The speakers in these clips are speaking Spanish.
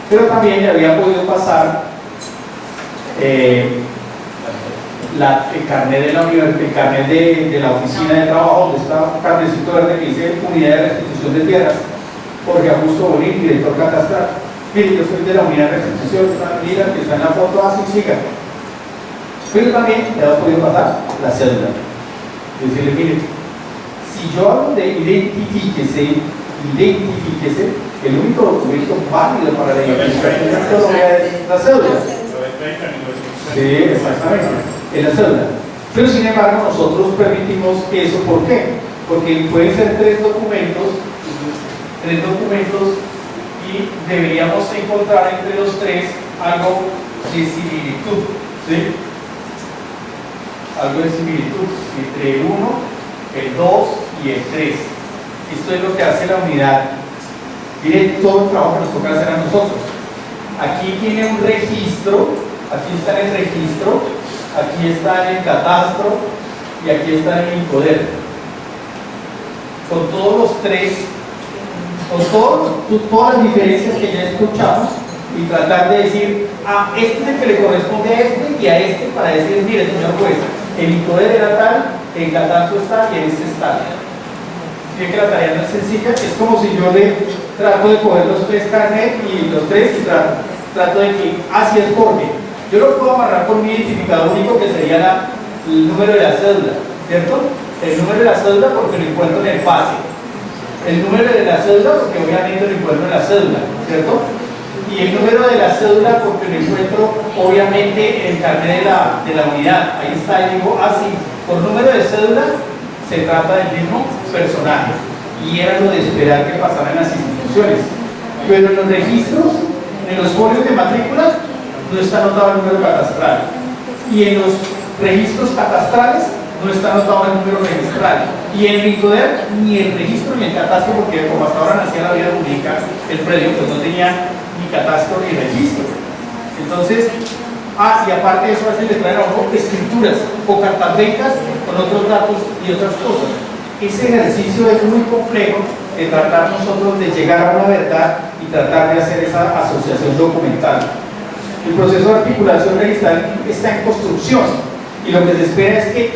pero también le había podido pasar el carnet de la universidad, el carnet de la oficina de trabajo, donde está un carnecito verde que dice Unidad de Restitución de Tierras, Jorge Augusto Bolín, director catastral. Mire, yo soy de la Unidad de Restitución, mira que está en la foto, así siga. Pero también le ha podido pasar la cédula. Decirle, mire, si yo hablo de identifíquese, el único documento válido para la identificación es la cédula. Sí, exactamente, es la cédula. Pero sin embargo, nosotros permitimos eso. ¿Por qué? Porque pueden ser tres documentos y deberíamos encontrar entre los tres algo de similitud, ¿sí? Algo de similitud entre el 1, el 2 y el 3. Esto es lo que hace la unidad. Miren todo el trabajo que nos toca hacer a nosotros. Aquí tiene un registro, aquí está en el registro, aquí está en el catastro y aquí está en el Incoder. Con todos los tres, con todas las diferencias que ya escuchamos, y tratar de decir, este es el que le corresponde a este y a este, para decir, mire señor juez, el Incoder era tal, el catastro está y este está. Fíjense que la tarea no es sencilla, es como si yo le trato de coger los tres carnet y los tres y trato de que así es Jorge. Yo lo puedo amarrar con mi identificador único, que sería el número de la cédula, ¿cierto? El número de la cédula porque lo encuentro en el pase. El número de la cédula porque obviamente lo encuentro en la cédula, ¿cierto? Y el número de la cédula porque lo encuentro obviamente en el carnet de la unidad. Ahí está, y digo, así, por número de cédula se trata del mismo personaje. Y era lo de esperar que pasara en las instituciones. Pero en los registros, en los folios de matrículas, no está anotado el número catastral. Y en los registros catastrales no está anotado el número registral. Y en el Incoder, ni el registro ni el catastro, porque como hasta ahora nacía la vida jurídica, el predio pues no tenía ni catastro ni registro. Entonces, y aparte de eso, a veces le traen a uno escrituras o cartabencas con otros datos y otras cosas. Ese ejercicio es muy complejo de tratar nosotros de llegar a una verdad y tratar de hacer esa asociación documental. El proceso de articulación registral está en construcción y lo que se espera es que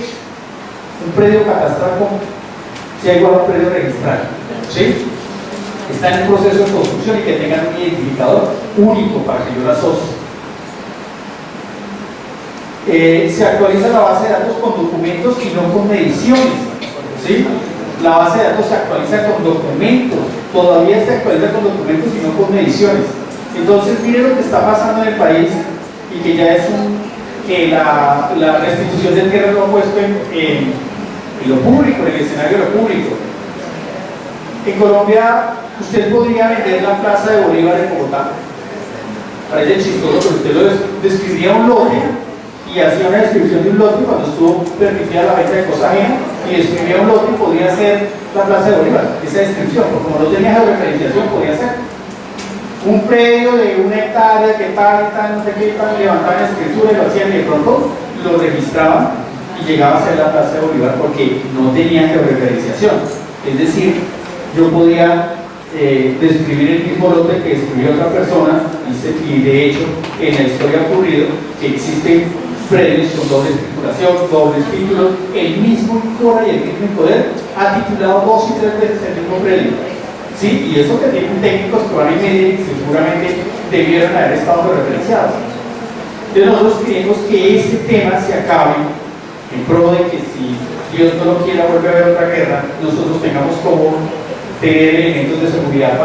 un predio catastral sea igual a un predio registral, ¿sí? Está en un proceso de construcción y que tengan un identificador único para que yo lo asocie. Se actualiza la base de datos con documentos y no con mediciones, ¿sí? La base de datos se actualiza con documentos, todavía se actualiza con documentos y no con mediciones. Entonces, miren lo que está pasando en el país y que ya es que la restitución de tierra lo ha puesto en lo público, en el escenario de lo público. En Colombia, usted podría vender la plaza de Bolívar en Bogotá. Parece chistoso, pero usted lo describía un lote y hacía una descripción de un lote cuando estuvo permitida la venta de cosa ajena y describía un lote y podría ser la plaza de Bolívar, esa descripción, porque como no tenía georreferenciación, podía ser un predio de 1 hectárea, que tal, no sé qué, tal, levantaban escritura y lo hacían y de pronto lo registraban y llegaba a ser la plaza de Bolívar porque no tenía georreferenciación. Es decir, yo podía describir el mismo lote que escribió otra persona y de hecho en la historia ha ocurrido que existen predios con doble escrituración, dobles títulos, el mismo Incora y el mismo Incoder ha titulado 2 y 3 veces el mismo predio. ¿Sí? Y eso que tienen técnicos que van y medir y seguramente debieron haber estado referenciados. Entonces nosotros queremos que este tema se acabe en pro de que si Dios no lo quiera vuelve a haber otra guerra, nosotros tengamos como tener elementos de seguridad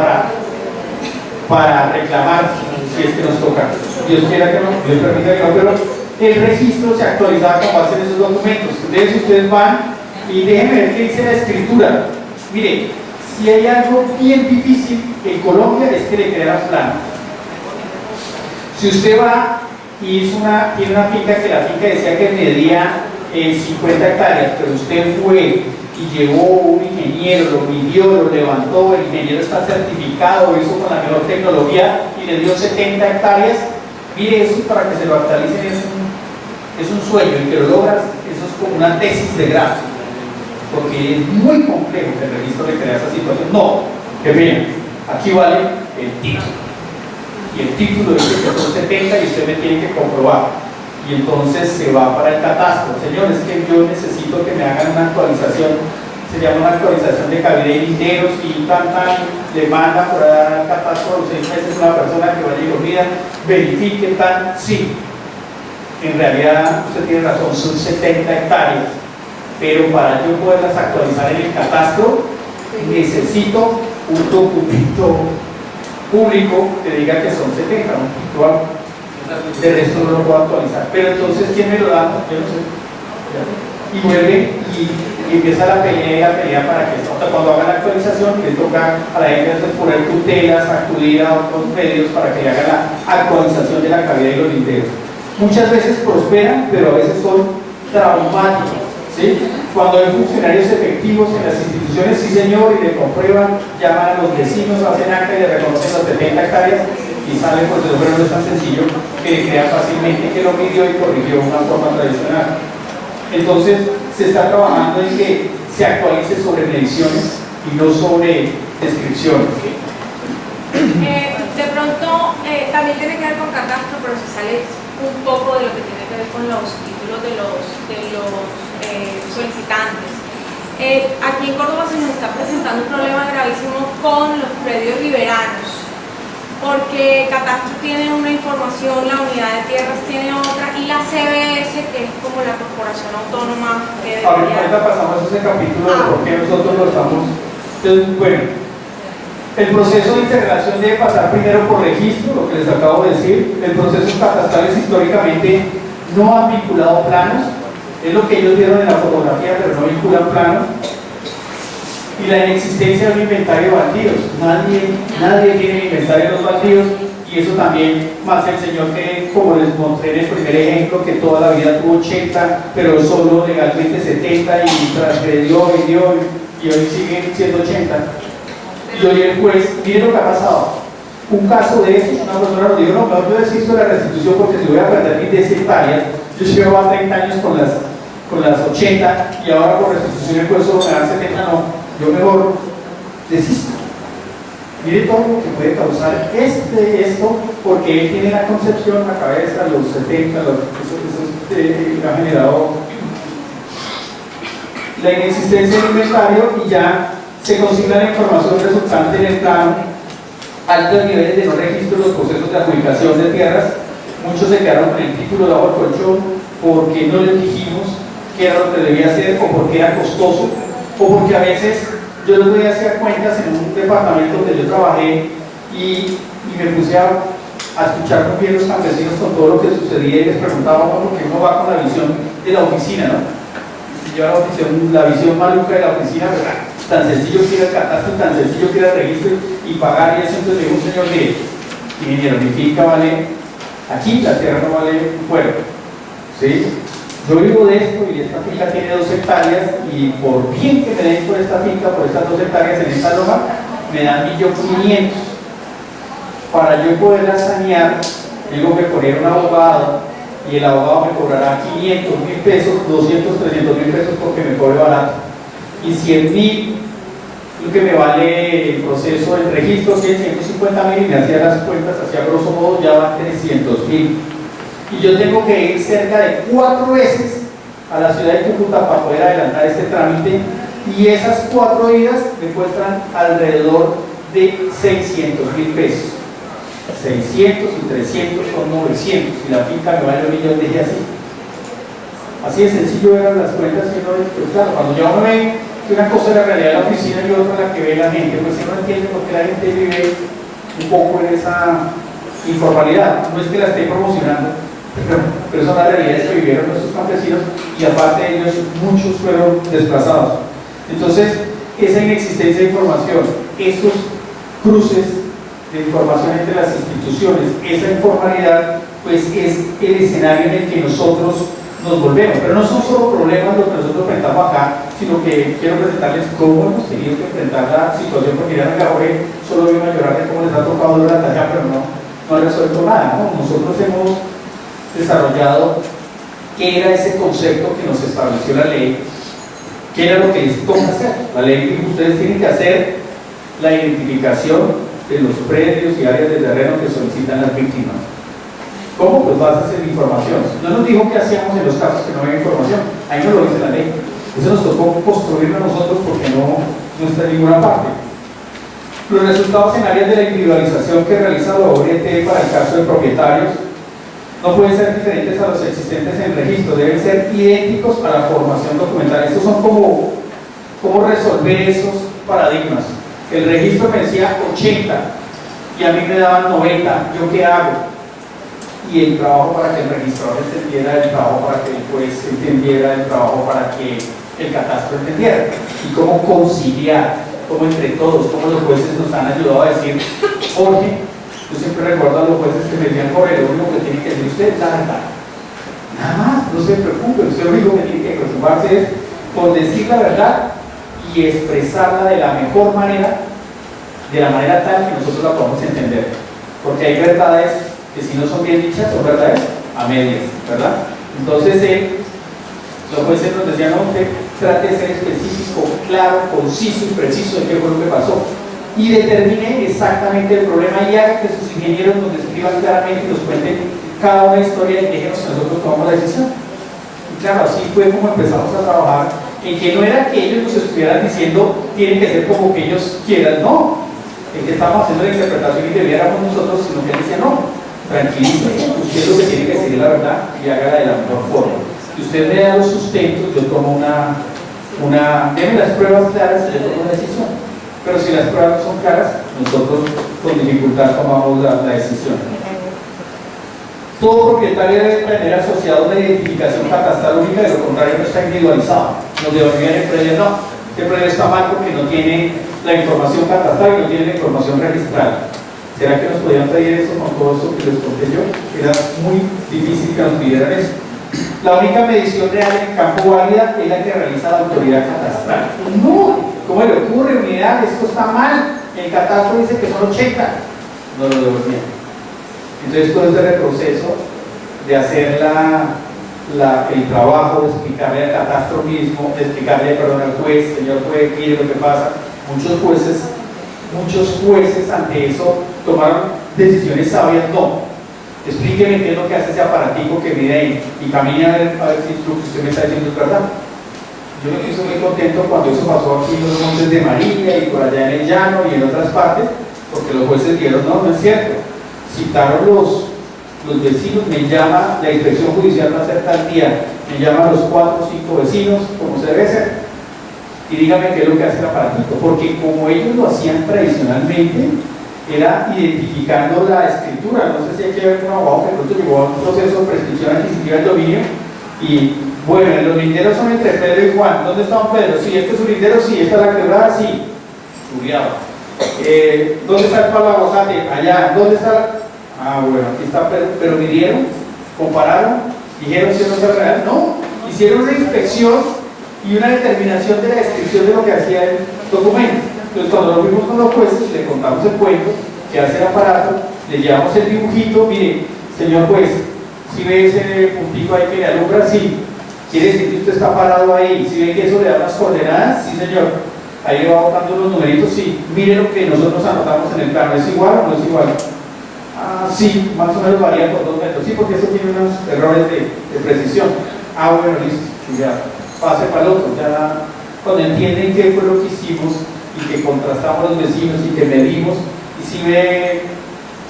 para reclamar si es que nos toca. Dios quiera que no, Dios permita que no, pero el registro se actualizaba con base en esos documentos. Entonces ustedes van y déjenme ver qué dice la escritura. Mire, si hay algo bien difícil en Colombia es que le crearan plano. Si usted va y tiene una finca que la finca decía que medía 50 hectáreas, pero usted fue y llevó un ingeniero, lo midió, lo levantó, el ingeniero está certificado, lo hizo con la mejor tecnología y le dio 70 hectáreas, mire, eso para que se lo actualicen es un sueño, y que lo logras, eso es como una tesis de grado, porque es muy complejo que el registro le crea esa situación. No, que bien, aquí vale el título. y el título dice que son 70 y usted me tiene que comprobar. Y entonces se va para el catastro. Señores, que yo necesito que me hagan una actualización, se llama una actualización de cabida y linderos, y le manda por al catastro a los 6 meses una persona que vaya y lo mida, verifique sí. En realidad, usted tiene razón, son 70 hectáreas, pero para yo poderlas actualizar en el catastro, necesito un documento público que diga que son 70, ¿no? De resto no lo puedo actualizar. Pero entonces, ¿quién me lo da? Yo no sé. Y vuelve y empieza la pelea para que cuando haga la actualización, le toca a la gente poner tutelas, acudir a otros medios para que le hagan la actualización de la cabida y los linderos. Muchas veces prosperan, pero a veces son traumáticos, ¿sí? Cuando hay funcionarios efectivos en las instituciones, sí señor, y le comprueban, llaman a los vecinos, hacen acta y le reconocen las 70 hectáreas y sale, pues pero no es tan sencillo que le crea fácilmente que lo midió y corrigió de una forma tradicional. Entonces, se está trabajando en que se actualice sobre mediciones y no sobre descripciones. De pronto, también tiene que ver con catastro, pero se sale un poco de lo que tiene que ver con los títulos de los solicitantes. Aquí en Córdoba se nos está presentando un problema gravísimo con los predios riberanos, porque Catastro tiene una información, la Unidad de Tierras tiene otra, y la CBS, que es como la corporación autónoma que debería... Ahorita pasamos a ese capítulo de por qué nosotros lo estamos... Entonces, bueno, el proceso de integración debe pasar primero por registro, lo que les acabo de decir. El proceso catastral es históricamente no han vinculado planos, es lo que ellos vieron en la fotografía, pero no vinculan planos. Y la inexistencia de un inventario de baldíos. Nadie tiene inventario de los baldíos, y eso también, más el señor que, como les mostré en el primer ejemplo, que toda la vida tuvo 80, pero solo legalmente 70 y transgredió y hoy sigue siendo 80. Y hoy el juez, miren lo que ha pasado. Un caso de eso, una persona nos dijo, no, mejor yo desisto de la restitución porque si voy a perder mis 10 hectáreas, yo llevo a 30 años con las 80 y ahora por restitución el juez solo me da 70, no. Yo mejor desisto. Mire todo lo que puede causar esto, porque él tiene la concepción, la cabeza, los 70, eso ha generado la inexistencia del inventario, y ya se consigna la información resultante en el plano, altos niveles de no registro en los procesos de adjudicación de tierras. Muchos se quedaron con el título de bajo el colchón porque no les dijimos qué era lo que debía hacer, o porque era costoso, o porque a veces yo les voy a hacer cuentas en un departamento donde yo trabajé y me puse a escuchar muy bien los campesinos con todo lo que sucedía, y les preguntaba por qué uno va con la visión de la oficina, ¿no? Si lleva la visión maluca de la oficina, ¿verdad? Tan sencillo que era el catastro, tan sencillo que era el registro y pagar, y eso. Entonces le digo a un señor de ingeniero, mi finca vale, aquí la tierra no vale un pueblo, ¿sí? Yo vivo de esto y esta finca tiene 2 hectáreas, y por bien que me den por esta finca, por estas 2 hectáreas en esta loma, me dan 1.500.000. Para yo poderla sanear, tengo que poner un abogado, y el abogado me cobrará 500.000 pesos, 200, 300.000 pesos porque me cobre barato, y 100.000 lo que me vale el proceso del registro, 150.000, y me hacía las cuentas, hacía grosso modo, ya van 300.000. Y yo tengo que ir cerca de 4 veces a la ciudad de Cúcuta para poder adelantar este trámite, y esas 4 idas me cuestan alrededor de 600.000 pesos. 600 y 300 son 900, y la finca me vale 1.000.000, dije así. Así de sencillo eran las cuentas, y pues claro, cuando ya uno ve que una cosa es la realidad de la oficina y otra la que ve la gente, pues uno entiende por qué la gente vive un poco en esa informalidad. No es que la esté promocionando, pero son las realidades que vivieron nuestros campesinos, y aparte de ellos muchos fueron desplazados. Entonces, esa inexistencia de información, esos cruces de información entre las instituciones, esa informalidad, pues es el escenario en el que nosotros nos volvemos. Pero no son solo problemas los que nosotros enfrentamos acá, sino que quiero presentarles cómo hemos tenido que enfrentar la situación, porque ya Jorge solo vino a llorar de cómo les ha tocado durante allá, pero no ha resuelto nada, ¿no? Nosotros hemos desarrollado qué era ese concepto que nos estableció la ley, qué era lo que les toca hacer. La ley dijo: ustedes tienen que hacer la identificación de los predios y áreas de terreno que solicitan las víctimas. ¿Cómo? Pues basas en información. No nos dijo qué hacíamos en los casos que no había información. Ahí no lo dice la ley. Eso nos tocó construirlo nosotros porque no está en ninguna parte. Los resultados en áreas de la individualización que realiza la ORT para el caso de propietarios no pueden ser diferentes a los existentes en registro, deben ser idénticos a la formación documental. Estos son como resolver esos paradigmas. El registro me decía 80 y a mí me daban 90, ¿yo qué hago? Y el trabajo para que el registrador entendiera, el trabajo para que el juez entendiera, el trabajo para que el catastro entendiera. Y cómo conciliar, cómo entre todos, cómo los jueces nos han ayudado a decir, Jorge, yo siempre recuerdo a los jueces que me decían, Jorge, lo único que tiene que decir usted es la verdad. Nada más, no se preocupe, usted lo único que tiene que preocuparse es por decir la verdad y expresarla de la mejor manera, de la manera tal que nosotros la podamos entender. Porque hay verdades que si no son bien dichas, son verdades a medias, ¿verdad? Entonces, los jueces nos decían, no, usted trate de ser específico, claro, conciso y preciso de qué fue lo que pasó. Y determine exactamente el problema y haga que sus ingenieros nos describan claramente y nos cuenten cada una historia y dejemos que nosotros tomamos la decisión. Y claro, así fue como empezamos a trabajar, en que no era que ellos nos estuvieran diciendo, tienen que ser como que ellos quieran, no. En que estábamos haciendo la interpretación y debiéramos nosotros, sino que él decía, no, tranquilízese, usted lo que tiene que decir es la verdad y hágala de la mejor forma. Si usted me da los sustentos, yo tomo deme las pruebas claras y yo tomo una decisión. Pero si las pruebas no son claras, nosotros con dificultad tomamos la decisión. Todo propietario debe tener asociado una identificación catastral única, de lo contrario no está individualizado. Nos devolvían el predio, no, este predio está mal porque no tiene la información catastral y no tiene la información registrada. ¿Será que nos podían pedir eso con todo eso que les conté yo? Era muy difícil que nos pidieran eso. La única medición real en campo válida es la que realiza la autoridad catastral. No, ¿cómo le ocurre, unidad? Esto está mal. El catastro dice que son 80. No lo devolvían. Entonces, todo ese retroceso de hacer el trabajo, de explicarle al catastro mismo, de explicarle, perdón, al juez, señor juez, mire lo que pasa. Muchos jueces ante eso tomaron decisiones sabias, no. Explíqueme qué es lo que hace ese aparatico que mide ahí y camine a ver si lo que usted me está diciendo es verdad. Yo me puse muy contento cuando eso pasó aquí en los Montes de María y por allá en el Llano y en otras partes, porque los jueces dijeron, no es cierto. Citaron los vecinos, me llama, la inspección judicial va a ser tal día, me llaman los 4 o 5 vecinos, como se debe ser, y dígame qué es lo que hace el aparatito, porque como ellos lo hacían tradicionalmente, era identificando la escritura. No sé si hay que ver un abogado que pronto llegó a un proceso de prescripción adquisitiva del dominio y bueno, los linderos son entre Pedro y Juan. ¿Dónde está un Pedro? Sí, este es un lindero, sí, esta es la quebrada, sí, chuleado. ¿Dónde está el palo de aguacate? Allá. ¿Dónde está? Ah, bueno, aquí está Pedro. Pero midieron, compararon, dijeron si no es real. No, hicieron una inspección y una determinación de la descripción de lo que hacía el documento. Entonces, cuando lo vimos con los jueces, le contamos el cuento que hace el aparato, le llevamos el dibujito, mire, señor juez, si ve ese puntito ahí que le alumbra, sí, quiere decir que usted está parado ahí, si ve que eso le da unas coordenadas, sí señor, ahí le va botando los numeritos, sí, mire lo que nosotros anotamos en el plano, ¿es igual o no es igual? Ah, sí, más o menos varía por 2 metros, sí, porque eso tiene unos errores de precisión. Ah, bueno, listo, ya, pase para el otro, ya cuando entienden qué fue lo que hicimos y que contrastamos los vecinos y que medimos, y si ve,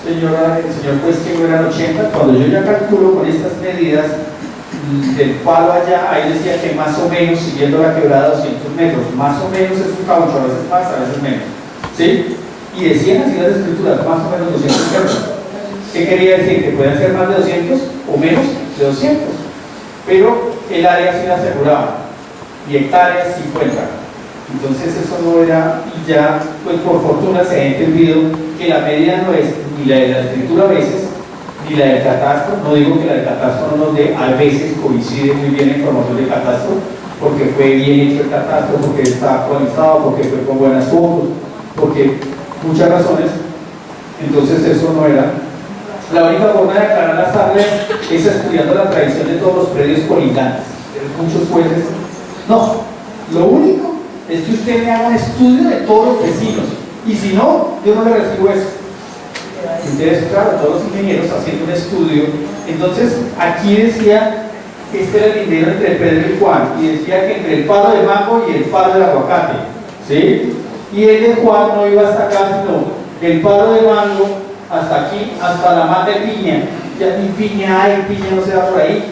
señora, el señor juez, que no eran 80, cuando yo ya calculo con estas medidas del palo allá, ahí decía que más o menos, siguiendo la quebrada, 200 metros, más o menos es un caucho, a veces más, a veces menos, ¿sí? Y decían así las escrituras, más o menos 200 metros. ¿Qué quería decir? Que pueden ser más de 200 o menos de 200, pero el área sí la aseguraba, y hectáreas 50. Entonces eso no era, y ya pues por fortuna se ha entendido que la medida no es ni la de la escritura a veces, ni la del catastro. No digo que la del catastro no nos dé, a veces coincide muy bien la información del catastro, porque fue bien hecho el catastro, porque está actualizado, porque fue con buenas fotos, porque muchas razones. Entonces eso no era. La única forma de aclarar las áreas es estudiando la tradición de todos los predios colindantes. Muchos jueces, no, lo único es que usted me haga un estudio de todos los vecinos y si no, yo no le recibo eso. Entonces, claro, todos los ingenieros haciendo un estudio, entonces aquí decía, este era el dinero entre Pedro y Juan, y decía que entre el palo de mango y el palo de aguacate, ¿sí? Y el de Juan no iba hasta acá, sino el palo de mango hasta aquí, hasta la mata de piña. Ya ni piña hay, piña no se da por ahí,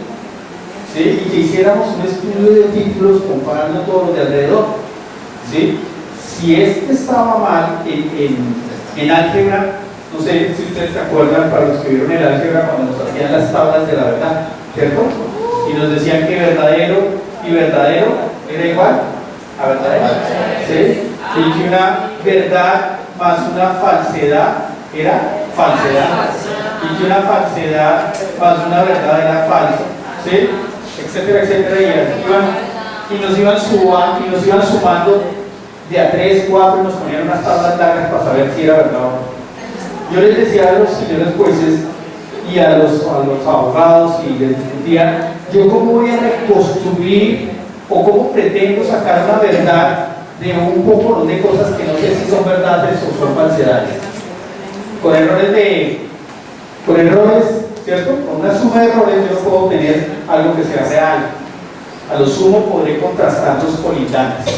¿sí? Y que hiciéramos un estudio de títulos comparando todos los de alrededor, ¿sí? Si este estaba mal en álgebra, no sé si ustedes se acuerdan, para los que vieron el álgebra cuando nos hacían las tablas de la verdad, ¿cierto? Y nos decían que verdadero y verdadero era igual a verdadero, ¿sí? Y que una verdad más una falsedad era falsedad, y que una falsedad más una verdad era falsa, ¿sí? Etcétera, etcétera, y nos iban sumando de a 3, 4, y nos ponían unas tablas largas para saber si era verdad o no. Yo les decía a los señores jueces y a los abogados, y les discutía, yo cómo voy a reconstruir o cómo pretendo sacar una verdad de un poco de cosas que no sé si son verdades o son falsedades. Con errores, ¿cierto? Con una suma de errores yo no puedo obtener algo que sea real. A lo sumo podré contrastarlos con instantes,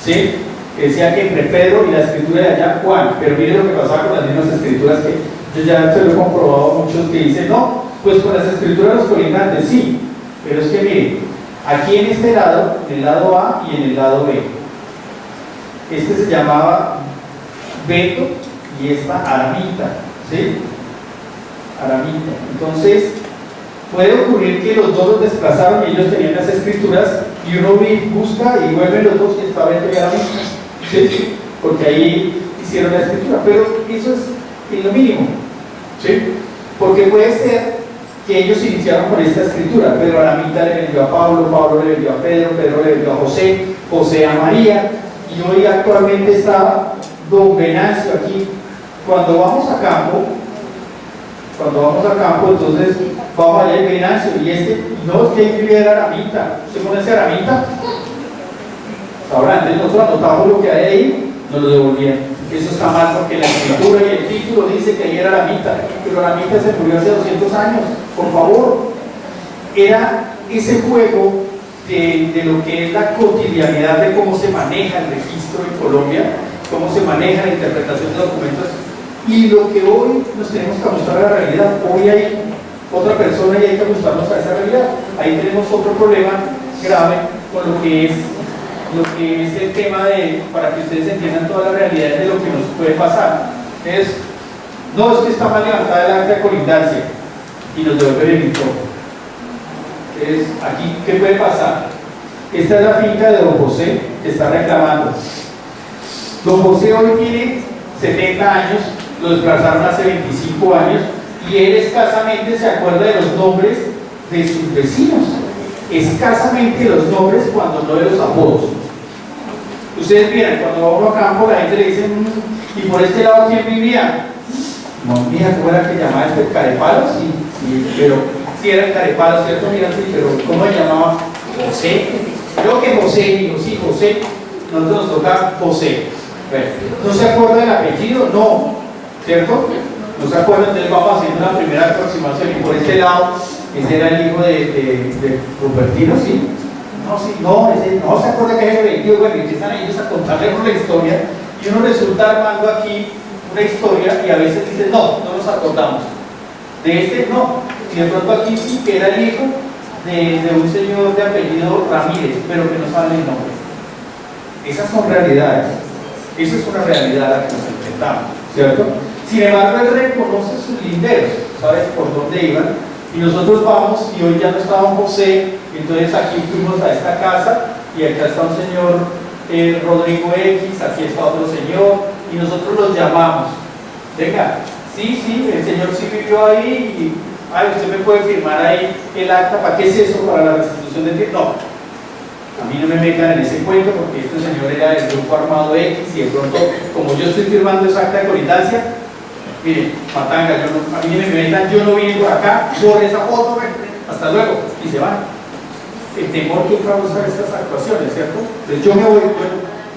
¿sí? Decía que entre Pedro y la escritura de allá Juan, pero mire lo que pasaba con las mismas escrituras, que yo ya se lo he comprobado a muchos que dicen, no, pues con las escrituras los colindantes, sí, pero es que mire, aquí en este lado, en el lado A y en el lado B, este se llamaba Beto y esta Aramita, ¿sí? Aramita. Entonces, puede ocurrir que los dos los desplazaron y ellos tenían las escrituras, y uno busca y vuelve los dos y está Beto y Aramita, ¿sí? Porque ahí hicieron la escritura, pero eso es lo mínimo, ¿sí? Porque puede ser que ellos iniciaron con esta escritura, pero Aramita le vendió a Pablo, Pablo le vendió a Pedro, Pedro le vendió a José, José a María, y hoy actualmente está don Venancio aquí. Cuando vamos a campo, entonces vamos allá en Venancio, y no, es que hay que vivir Aramita. ¿Usted conoce Aramita? Ahora, antes nosotros anotamos lo que hay ahí, nos lo devolvían. Eso está mal porque la escritura y el título dice que ahí era Aramita, pero Aramita se murió hace 200 años, por favor. Era ese juego de lo que es la cotidianidad de cómo se maneja el registro en Colombia, cómo se maneja la interpretación de documentos, y lo que hoy nos tenemos que ajustar a la realidad. Hoy hay otra persona y hay que ajustarnos a esa realidad. Ahí tenemos otro problema grave con lo que es el tema para que ustedes entiendan toda la realidad de lo que nos puede pasar. No es que está mal levantada el acta de colindancia y nos devuelve el informe. Aquí, ¿qué puede pasar? Esta es la finca de don José que está reclamando. Don José hoy tiene 70 años, lo desplazaron hace 25 años, y él escasamente se acuerda de los nombres de sus vecinos, escasamente los nombres, cuando no de los apodos. Ustedes miran, cuando va uno a campo, la gente le dice, ¿y por este lado quién vivía? No, mira, ¿cómo era que llamaba este Carepalo? Sí, pero sí era el Carepalo, ¿cierto? Mira, sí, pero ¿cómo se llamaba? José. Creo que José, digo, sí, José. Nosotros nos toca José. ¿No se acuerda del apellido? No, ¿cierto? No se acuerda, entonces vamos haciendo una primera aproximación, y por este lado, ese era el hijo de Rupertino, ¿sí? Ese no se acuerda que es el vendido. Bueno, y empiezan ellos a contarle la historia, y uno resulta armando aquí una historia, y a veces dicen, no nos acordamos. De este no, y de pronto aquí sí que era el hijo de un señor de apellido Ramírez, pero que no saben el nombre. Esas son realidades. Esa es una realidad a la que nos enfrentamos, ¿cierto? Sin embargo, él reconoce sus linderos, ¿sabes por dónde iban? Y nosotros vamos, y hoy ya no estaba José, entonces aquí fuimos a esta casa, y acá está un señor Rodrigo X, aquí está otro señor, y nosotros los llamamos. Venga, sí, el señor sí vivió ahí, y usted me puede firmar ahí el acta. ¿Para qué es eso? Para la restitución de tierra. No. A mí no me metan en ese cuento, porque este señor era del grupo armado X, y de pronto, como yo estoy firmando esa acta de colindancia, miren, matanga, a mí me metan, yo no vine por acá, por esa foto, hasta luego, y se van. El temor que causa estas actuaciones, ¿cierto? Entonces yo me voy,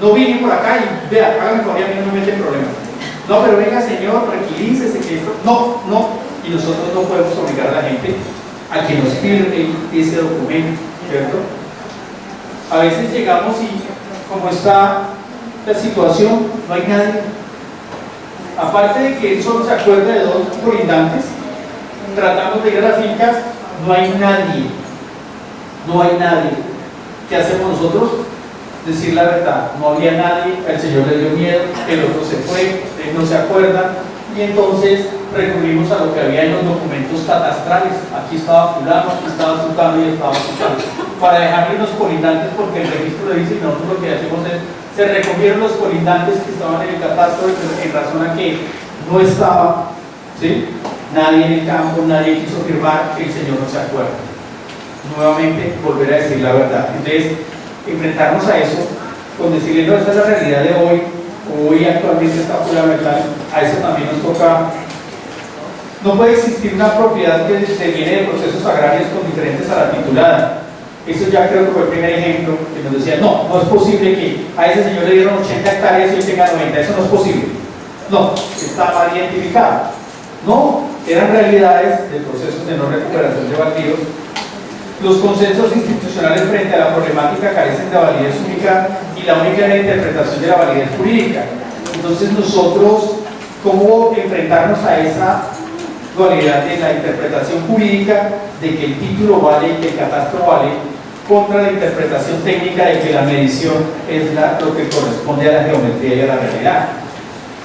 no vine por acá, y vea, háganme favor, a mí no me meten problemas. No, pero venga señor, tranquilícese que esto, no, y nosotros no podemos obligar a la gente a que nos firme ese documento, ¿cierto? A veces llegamos y como está la situación, no hay nadie. Aparte de que él solo se acuerda de dos colindantes, tratamos de ir a las fincas, no hay nadie. ¿Qué hacemos nosotros? Decir la verdad, no había nadie, el Señor le dio miedo, el otro se fue, él no se acuerda, y entonces recurrimos a lo que había en los documentos catastrales. Aquí estaba fulano, aquí estaba sultano y estaba sultano, para dejarle los colindantes, porque el registro le dice, y nosotros lo que hacemos es, se recogieron los colindantes que estaban en el catastro en razón a que no estaba, ¿sí?, nadie en el campo, nadie quiso firmar, el Señor no se acuerda. Nuevamente, volver a decir la verdad. Entonces, enfrentarnos a eso, con decirle, no, esta es la realidad de hoy actualmente está fuera de metal, a eso también nos toca. No puede existir una propiedad que se viene de procesos agrarios con diferentes a la titulada. Eso ya creo que fue el primer ejemplo que nos decía, no es posible que a ese señor le dieron 80 hectáreas y él tenga 90, eso no es posible. No, está mal identificado. No, eran realidades de procesos de no recuperación de baldíos. Los consensos institucionales frente a la problemática carecen de validez única y la única es la interpretación de la validez jurídica. Entonces nosotros, ¿cómo enfrentarnos a esa dualidad de la interpretación jurídica de que el título vale y que el catastro vale, contra la interpretación técnica de que la medición es lo que corresponde a la geometría y a la realidad?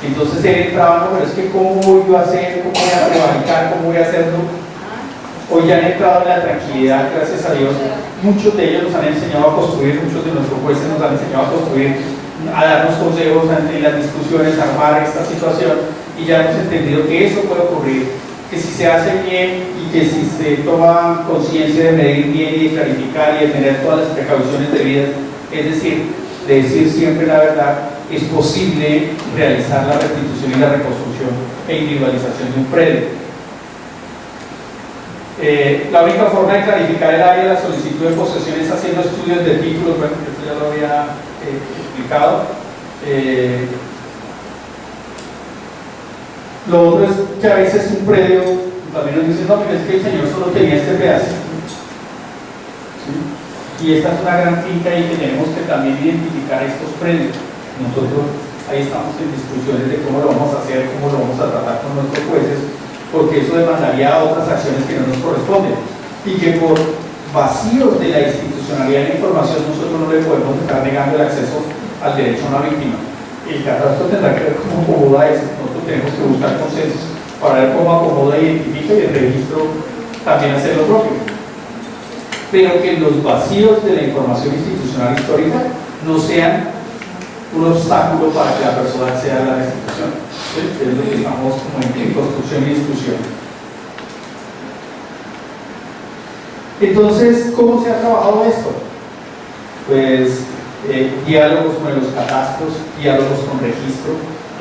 Entonces él entraba, no, pero es que ¿cómo voy yo a hacer? ¿Cómo voy a prevaricar? ¿Cómo voy a hacerlo? Hoy ya han entrado en la tranquilidad, gracias a Dios. Muchos de ellos nos han enseñado a construir, muchos de nuestros jueces nos han enseñado a construir, a darnos consejos en las discusiones, a armar esta situación, y ya hemos entendido que eso puede ocurrir, que si se hace bien y que si se toma conciencia de medir bien y de clarificar y de tener todas las precauciones debidas, es decir, de decir siempre la verdad, es posible realizar la restitución y la reconstrucción e individualización de un predio. La única forma de clarificar el área de la solicitud de posesión es haciendo estudios de títulos. Bueno, esto ya lo había explicado. Lo otro es que a veces un predio, también nos dicen, no, pero es que el señor solo tenía este pedazo, ¿sí? Y esta es una gran finca y tenemos que también identificar estos predios. Nosotros ahí estamos en discusiones de cómo lo vamos a hacer, cómo lo vamos a tratar con nuestros jueces, porque eso demandaría otras acciones que no nos corresponden y que por vacíos de la institucionalidad de la información nosotros no le podemos estar negando el acceso al derecho a una víctima. El catastro tendrá que ver cómo acomoda eso. Nosotros tenemos que buscar consensos para ver cómo acomoda, identifica, y el registro también hacer lo propio, pero que los vacíos de la información institucional histórica no sean un obstáculo para que la persona acceda a la restitución. ¿Sí? Es lo que estamos como en construcción y discusión. Entonces, ¿cómo se ha trabajado esto? Pues diálogos con los catastros, diálogos con registro,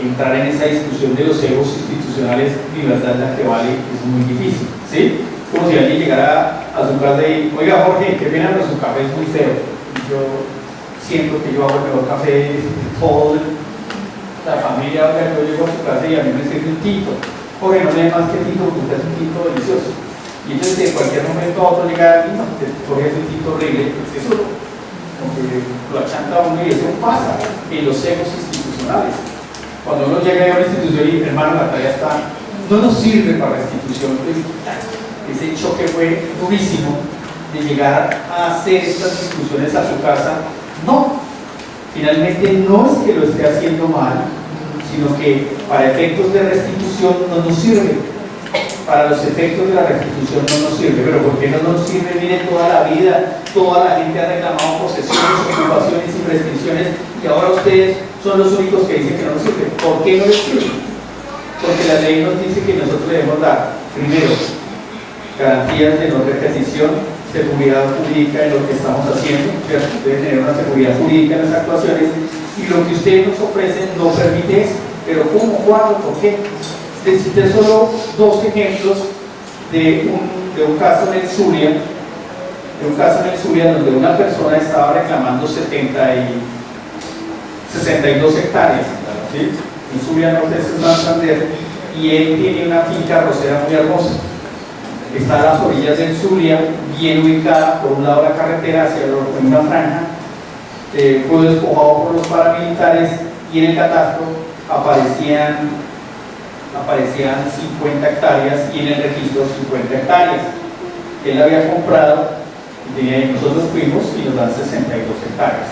entrar en esa discusión de los egos institucionales, mi verdad es la que vale, es muy difícil, ¿sí? Como si alguien llegara a su casa y, oiga Jorge, qué pena, pero su café es muy feo. Y yo siento que yo hago el mejor café de toda la familia, oiga, yo llego a su casa y a mí me sirve un tinto. Jorge, no le más que tinto, porque usted es un tinto delicioso. Y entonces de cualquier momento a otro llega a mí, Jorge es un tinto horrible, pues eso porque lo achanta uno y eso pasa en los egos institucionales. Cuando uno llega a una institución y hermano, la tarea está, no nos sirve para restitución, pues, ese choque fue durísimo de llegar a hacer estas discusiones a su casa. No, finalmente no es que lo esté haciendo mal, sino que para efectos de restitución no nos sirve. Para los efectos de la restitución no nos sirve. ¿Pero por qué no nos sirve? Mire, toda la vida, toda la gente ha reclamado posesiones, ocupaciones y restricciones, y ahora ustedes son los únicos que dicen que no nos sirve. ¿Por qué no les sirve? Porque la ley nos dice que nosotros debemos dar, primero, garantías de no repetición, seguridad jurídica en lo que estamos haciendo, ¿cierto? Debe tener una seguridad jurídica en las actuaciones, y lo que ustedes nos ofrecen no permite eso. ¿Pero cómo? ¿Cuándo? ¿Por qué? Les cité solo dos ejemplos de un caso en el Zulia, donde una persona estaba reclamando 62 hectáreas, ¿sí? en Zulia Norte de Santander, y él tiene una finca arrocera muy hermosa. Está a las orillas del Zulia, bien ubicada, por un lado la carretera hacia el norte en una franja. Fue despojado por los paramilitares y en el catastro aparecían 50 hectáreas y en el registro 50 hectáreas. Él había comprado, nosotros fuimos y nos dan 62 hectáreas.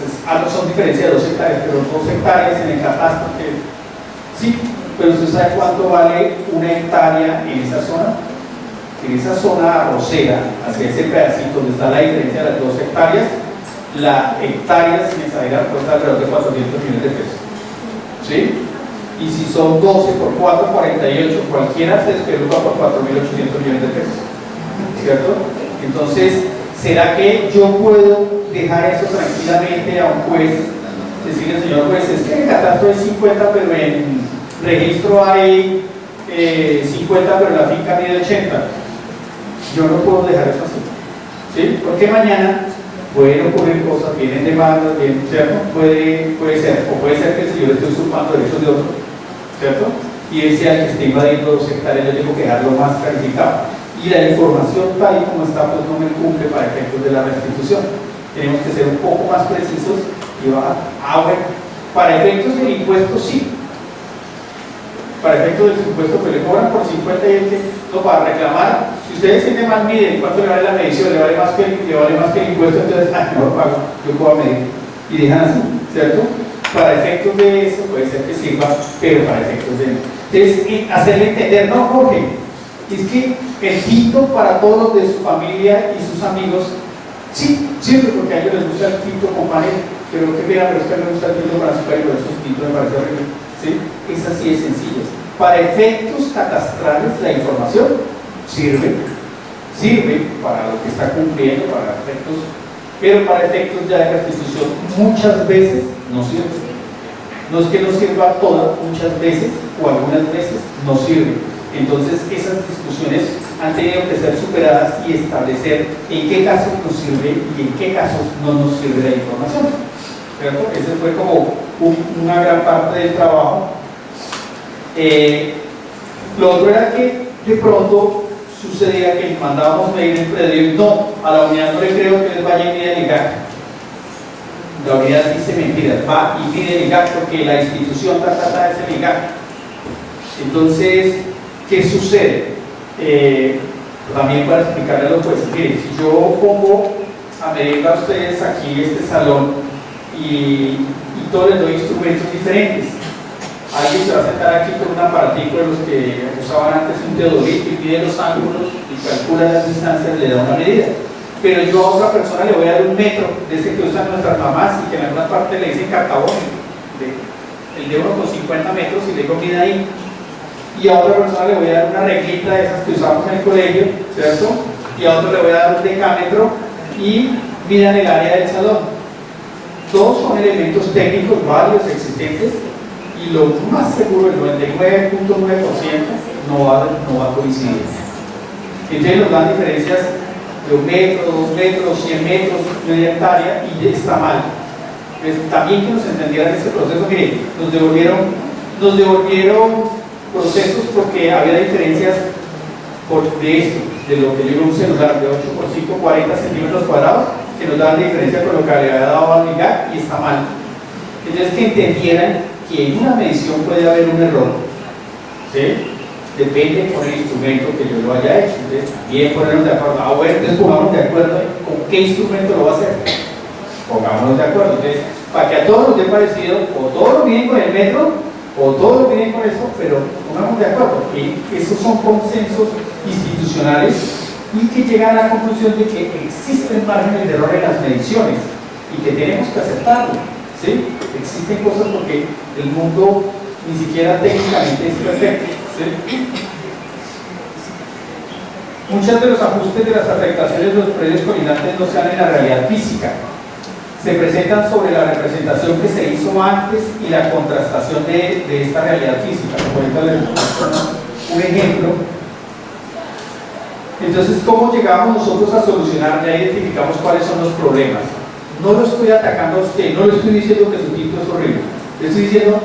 Entonces, son diferencia de 2 hectáreas, pero 2 hectáreas en el catastro, sí, pero usted sabe cuánto vale una hectárea en esa zona. En esa zona arrocera, hacia ese pedacito donde está la diferencia de las 2 hectáreas, la hectárea sin exagerar cuesta alrededor de 400 millones de pesos. ¿Sí? Y si son 12 por 4, 48, cualquiera se despeluca por 4.800 millones de pesos. ¿Cierto? Entonces, ¿será que yo puedo dejar eso tranquilamente a un juez? Decirle, señor juez, es que en el catastro hay 50, pero en registro hay 50, pero la finca mide 80. Yo no puedo dejar eso así. ¿Sí? Porque mañana pueden ocurrir cosas, vienen demandas, ¿cierto? Puede ser, o puede ser que si yo estoy usurpando derechos de otro, ¿cierto? Y él sea el que esté invadiendo 2 hectáreas, yo tengo que dejarlo más clarificado. Y la información tal y como está, pues no me cumple para efectos de la restitución. Tenemos que ser un poco más precisos y bueno, para efectos del impuesto sí. Para efectos del impuesto, pues le cobran por 50 y no, para reclamar. Si ustedes sienten mal, miden cuánto le vale la medición, le vale más que el impuesto, entonces, no lo pago, yo puedo medir. Y dejan así, ¿cierto? Para efectos de eso puede ser que sirva, pero para efectos de no. Entonces, hacerle entender, no, Jorge, es que el tinto para todos los de su familia y sus amigos, sí, sirve porque a ellos les gusta el tinto con panel, pero qué pena, pero es que me gusta el tinto para azúcar y por eso el tinto me parece horrible. ¿Sí? Es así de sencillo. Para efectos catastrales la información sirve para lo que está cumpliendo, para efectos, pero para efectos ya de restitución muchas veces no sirve. No es que no sirva toda, muchas veces o algunas veces no sirve. Entonces esas discusiones han tenido que ser superadas y establecer en qué casos nos sirve y en qué casos no nos sirve la información. ¿Cierto? Ese fue como una gran parte del trabajo. Lo otro era que de pronto sucedía que mandábamos medir el predio y no, a la unidad no le creo que les vaya y mide el IGAC. La unidad dice mentiras, va y mide el IGAC porque la institución trata de ese IGAC. Entonces, ¿qué sucede? También para explicarle a los jueces, miren, si yo pongo a medir a ustedes aquí este salón y todos les doy instrumentos diferentes. Alguien se va a sentar aquí con un aparatico de los que usaban antes un teodolito y pide los ángulos y calcula las distancias, le da una medida. Pero yo a otra persona le voy a dar 1 metro, de ese que usan nuestras mamás y que en algunas partes le dicen cartabón, el de 1,50 metros y le digo mide ahí. Y a otra persona le voy a dar una reglita de esas que usamos en el colegio, ¿cierto? Y a otro le voy a dar un decámetro y midan el área del salón. Todos son elementos técnicos varios existentes y lo más seguro, el 99.9% no va a coincidir. Entonces nos dan diferencias de 1 metro, 2 metros, 100 metros, media hectárea y está mal. Entonces, también que nos entendieran este proceso, miren, nos devolvieron procesos porque había diferencias de esto, de lo que yo en un celular de 8 por 5, 40 centímetros cuadrados, que nos daban diferencia con lo que le había dado al IGAC y está mal. Entonces que entendieran que en una medición puede haber un error, ¿sí? Depende con el instrumento que yo lo haya hecho. Entonces también ponernos de acuerdo. Bueno, entonces pongámonos de acuerdo con qué instrumento lo va a hacer. Pongámonos de acuerdo. Entonces, para que a todos nos dé parecido, o todos lo miden con el metro, o todos lo miden con eso, pero pongámonos de acuerdo. Que esos son consensos institucionales y que llegan a la conclusión de que existen márgenes de error en las mediciones y que tenemos que aceptarlo, ¿sí? Existen cosas porque el mundo ni siquiera técnicamente es perfecto, ¿sí? Muchos de los ajustes de las afectaciones de los predios colindantes no se dan en la realidad física, se presentan sobre la representación que se hizo antes y la contrastación de esta realidad física. Por ejemplo, les muestro un ejemplo. Entonces, ¿cómo llegamos nosotros a solucionar? Ya identificamos cuáles son los problemas. No lo estoy atacando a usted, no le estoy diciendo que su tinto es horrible. Yo estoy diciendo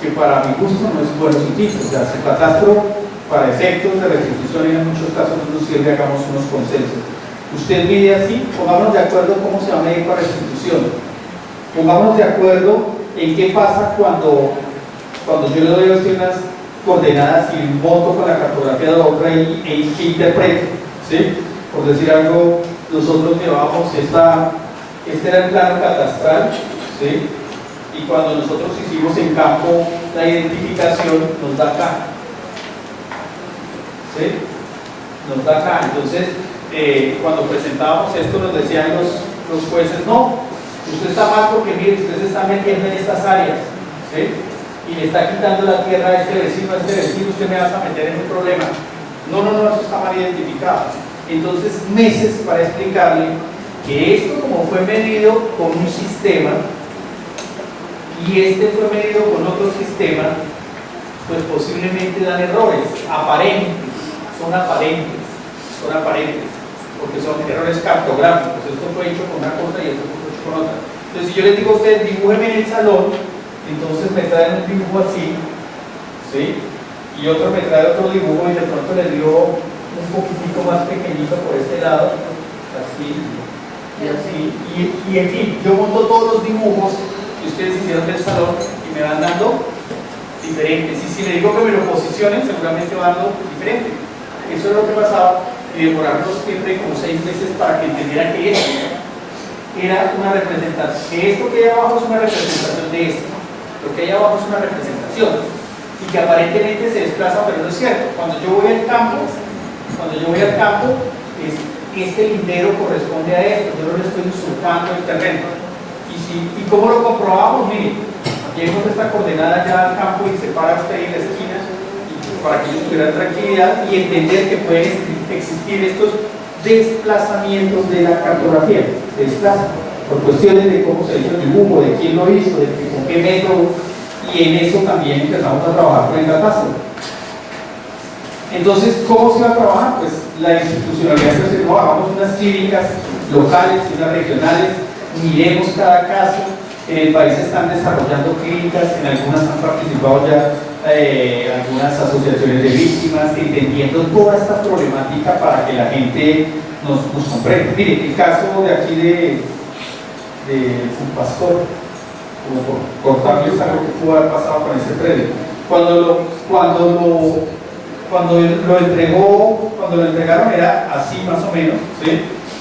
que para mi gusto no es bueno su título, o sea, el catastro para efectos de restitución y en muchos casos no nos sirve, hagamos unos consensos. Usted mide así, pongámonos de acuerdo cómo se va a medir para restitución. Pongámonos de acuerdo en qué pasa cuando yo le doy a usted unas coordenadas y voto con la cartografía de otra e interpreto, ¿sí? Por decir algo, nosotros llevamos este era el plano catastral, ¿sí? Y cuando nosotros hicimos en campo la identificación, nos da acá, ¿sí? Nos da acá. Entonces, cuando presentábamos esto, nos decían los jueces, no, usted está mal porque mire, usted se está metiendo en estas áreas, ¿sí? Y le está quitando la tierra a este vecino, usted me va a meter en un problema. No, eso está mal identificado. Entonces, meses para explicarle que esto, como fue medido con un sistema y este fue medido con otro sistema, pues posiblemente dan errores aparentes, son aparentes, porque son errores cartográficos. Esto fue hecho con una cosa y esto fue hecho con otra. Entonces, si yo les digo a ustedes, dibújenme en el salón, entonces me traen un dibujo así, ¿sí? Y otro me trae otro dibujo y de pronto les dio un poquitico más pequeñito por este lado, así y así, y en fin, yo monto todos los dibujos que ustedes hicieron del salón y me van dando diferentes. Y si le digo que me lo posicionen, seguramente va dando diferente. Eso es lo que pasaba, y demorarnos siempre como 6 meses para que entendieran que esto era una representación, que esto que hay abajo es una representación de esto, lo que hay abajo es una representación, y que aparentemente se desplaza, pero no es cierto. Cuando yo voy al campo, este lindero corresponde a esto, yo no le estoy usurpando el terreno. ¿Y cómo lo comprobamos? Miren, llevamos esta coordenada ya al campo y separa usted ahí la esquina, para que ellos tuvieran tranquilidad y entender que pueden existir estos desplazamientos de la cartografía, por cuestiones de cómo se hizo el dibujo, de quién lo hizo, con qué método, y en eso también empezamos a trabajar con el catastro. Entonces, ¿cómo se va a trabajar? Pues la institucionalidad, entonces, no, hagamos unas clínicas locales y unas regionales, miremos cada caso. En el país se están desarrollando clínicas, en algunas han participado ya algunas asociaciones de víctimas, entendiendo toda esta problemática para que la gente nos comprenda. Mire, el caso de aquí de Funpastor, como por cortarles algo que pudo haber pasado con ese predio. Cuando lo entregaron era así más o menos, ¿sí?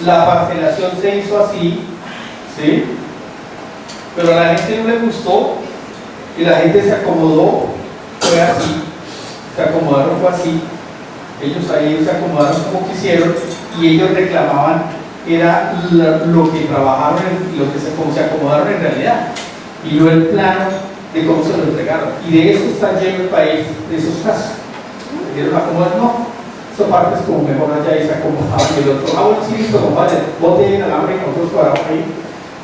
La parcelación se hizo así, ¿sí? Pero a la gente no le gustó y la gente se acomodó, fue así, se acomodaron, fue así. Ellos ahí se acomodaron como quisieron y ellos reclamaban, era lo que trabajaron, cómo se acomodaron en realidad, y no el plano de cómo se lo entregaron. Y de eso está lleno el país, de esos casos. ¿Quisieron acomodar? No. Esa parte es como mejor allá y se acomodaban. Y el otro, bueno, sí, listo, compadre, bote en alambre que nosotros paramos ahí.